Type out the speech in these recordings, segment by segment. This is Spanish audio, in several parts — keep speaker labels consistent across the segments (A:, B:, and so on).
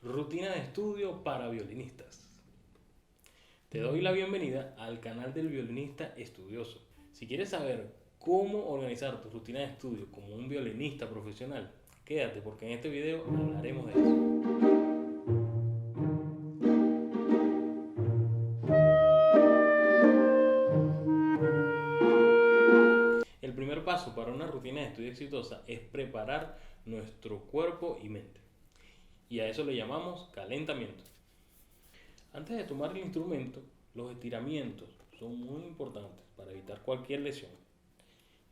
A: Rutina de estudio para violinistas. Te doy la bienvenida al canal del violinista estudioso. Si quieres saber cómo organizar tu rutina de estudio como un violinista profesional, quédate porque en este video hablaremos de eso. El primer paso para una rutina de estudio exitosa es preparar nuestro cuerpo y mente. Y a eso le llamamos calentamiento. Antes de tomar el instrumento, los estiramientos son muy importantes para evitar cualquier lesión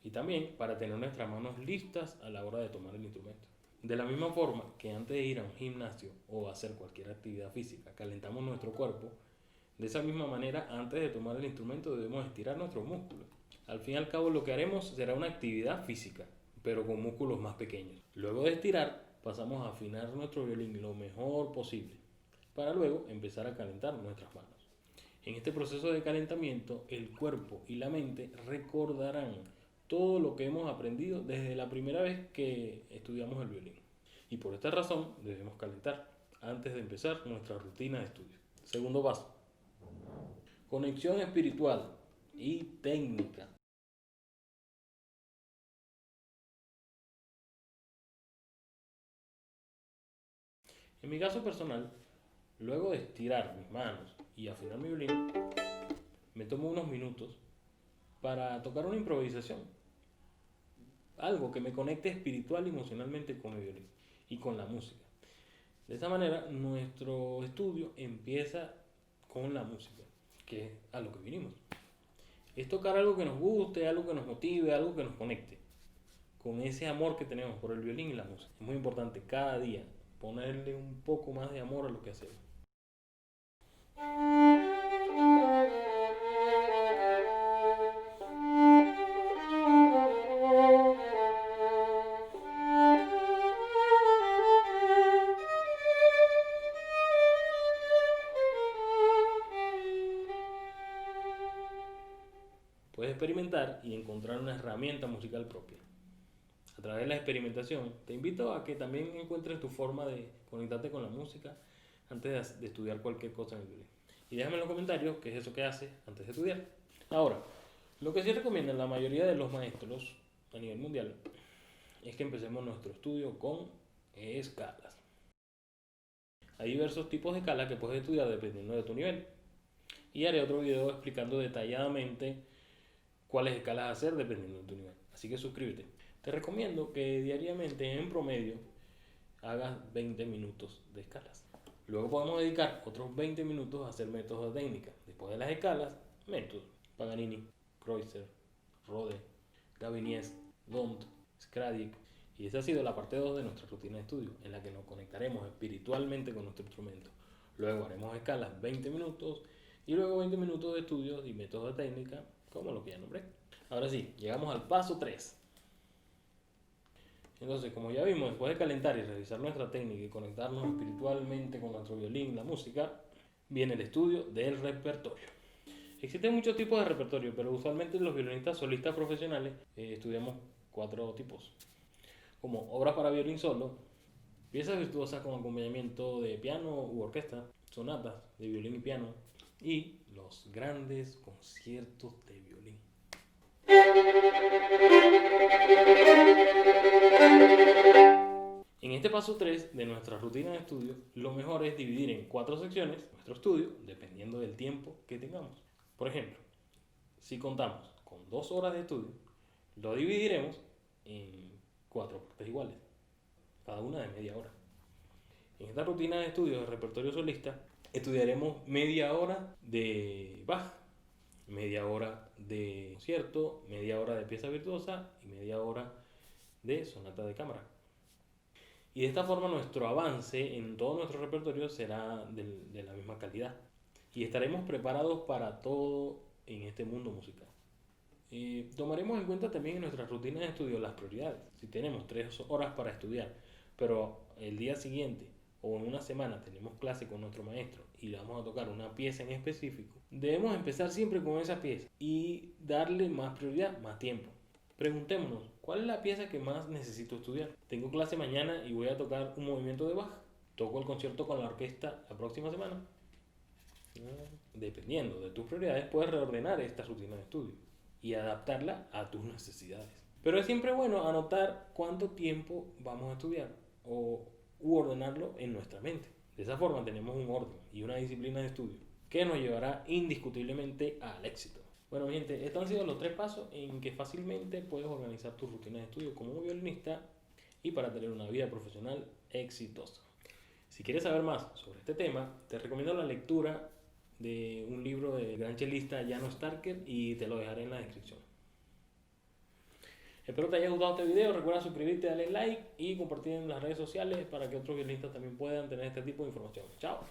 A: y también para tener nuestras manos listas a la hora de tomar el instrumento. De la misma forma que antes de ir a un gimnasio o hacer cualquier actividad física calentamos nuestro cuerpo, de esa misma manera antes de tomar el instrumento debemos estirar nuestros músculos. Al fin y al cabo lo que haremos será una actividad física, pero con músculos más pequeños. Luego de estirar pasamos a afinar nuestro violín lo mejor posible, para luego empezar a calentar nuestras manos. En este proceso de calentamiento, el cuerpo y la mente recordarán todo lo que hemos aprendido desde la primera vez que estudiamos el violín. Y por esta razón debemos calentar antes de empezar nuestra rutina de estudio. Segundo paso, conexión espiritual y técnica. En mi caso personal, luego de estirar mis manos y afinar mi violín, me tomo unos minutos para tocar una improvisación, algo que me conecte espiritual y emocionalmente con mi violín y con la música. De esta manera, nuestro estudio empieza con la música, que es a lo que vinimos. Es tocar algo que nos guste, algo que nos motive, algo que nos conecte con ese amor que tenemos por el violín y la música. Es muy importante cada día ponerle un poco más de amor a lo que hacemos. Puedes experimentar y encontrar una herramienta musical propia. A través de la experimentación, te invito a que también encuentres tu forma de conectarte con la música antes de estudiar cualquier cosa en el violín. Y déjame en los comentarios qué es eso que haces antes de estudiar. Ahora, lo que sí recomiendan la mayoría de los maestros a nivel mundial es que empecemos nuestro estudio con escalas. Hay diversos tipos de escalas que puedes estudiar dependiendo de tu nivel. Y haré otro video explicando detalladamente cuáles escalas hacer dependiendo de tu nivel. Así que suscríbete. Te recomiendo que diariamente en promedio hagas 20 minutos de escalas. Luego podemos dedicar otros 20 minutos a hacer métodos de técnica. Después de las escalas, métodos. Paganini, Kreutzer, Rode, Gaviniès, Dont, Scradic. Y esa ha sido la parte 2 de nuestra rutina de estudio, en la que nos conectaremos espiritualmente con nuestro instrumento. Luego haremos escalas 20 minutos y luego 20 minutos de estudios y métodos de técnica, como lo que ya nombré. Ahora sí, llegamos al paso 3. Entonces, como ya vimos, después de calentar y revisar nuestra técnica y conectarnos espiritualmente con nuestro violín, la música, viene el estudio del repertorio. Existen muchos tipos de repertorio, pero usualmente los violinistas solistas profesionales estudiamos 4 tipos, como obras para violín solo, piezas virtuosas con acompañamiento de piano u orquesta, sonatas de violín y piano, y los grandes conciertos de violín. En este paso 3 de nuestra rutina de estudio, lo mejor es dividir en 4 secciones nuestro estudio dependiendo del tiempo que tengamos. Por ejemplo, si contamos con 2 horas de estudio, lo dividiremos en 4 partes iguales, cada una de media hora. En esta rutina de estudio de repertorio solista, estudiaremos media hora de Bach, media hora de concierto, media hora de pieza virtuosa y media hora de sonata de cámara. Y de esta forma nuestro avance en todo nuestro repertorio será de la misma calidad. Y estaremos preparados para todo en este mundo musical. Tomaremos en cuenta también en nuestra rutina de estudio las prioridades. Si tenemos 3 horas para estudiar, pero el día siguiente o en una semana tenemos clase con nuestro maestro y le vamos a tocar una pieza en específico, debemos empezar siempre con esa pieza y darle más prioridad, más tiempo. Preguntémonos, ¿cuál es la pieza que más necesito estudiar? Tengo clase mañana y voy a tocar un movimiento de Bach. toco el concierto con la orquesta la próxima semana. Dependiendo de tus prioridades, puedes reordenar esta rutina de estudio y adaptarla a tus necesidades. Pero es siempre bueno anotar cuánto tiempo vamos a estudiar u ordenarlo en nuestra mente. De esa forma tenemos un orden y una disciplina de estudio que nos llevará indiscutiblemente al éxito. Bueno, mi gente, estos han sido los 3 pasos en que fácilmente puedes organizar tu rutina de estudio como un violinista y para tener una vida profesional exitosa. Si quieres saber más sobre este tema, te recomiendo la lectura de un libro del gran chelista Janos Starker y te lo dejaré en la descripción. Espero te haya gustado este video, recuerda suscribirte, darle like y compartir en las redes sociales para que otros violinistas también puedan tener este tipo de información. Chao.